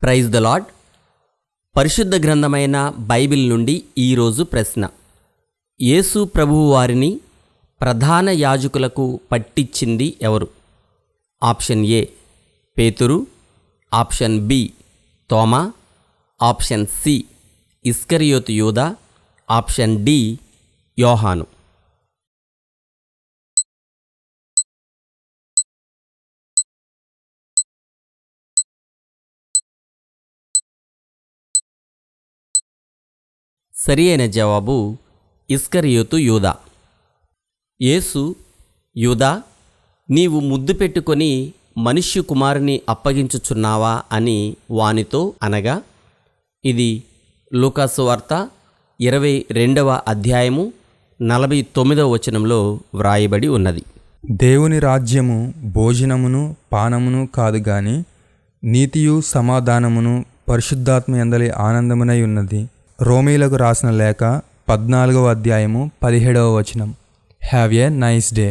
Praise the lord. పరిశుద్ధ గ్రంథమైన Bible నుండి ఈరోజు ప్రశ్న: యేసు ప్రభువు వారిని ప్రధాన యాజకులకు పట్టించింది ఎవరు? ఆప్షన్ ఏ పేతురు, ఆప్షన్ బి తోమా, ఆప్షన్ సి ఇస్కరియోతు యూదా, ఆప్షన్ డి యోహాను. సరి అయిన జవాబు ఇస్కరియోతు యూదా. యేసు, యూదా, నీవు ముద్దు పెట్టుకొని మనుష్య కుమారుని అప్పగించుచున్నావా అని వానితో అనగా, ఇది లూకాసు వార్త 22వ అధ్యాయము 49వ వచనంలో వ్రాయబడి ఉన్నది. దేవుని రాజ్యము భోజనమును పానమును కాదు గాని నీతియు సమాధానమును పరిశుద్ధాత్మ యందలి ఆనందమునై ఉన్నది. రోమీలకు రాసిన లేఖ 14వ అధ్యాయము 17వ వచనం. Have a nice day.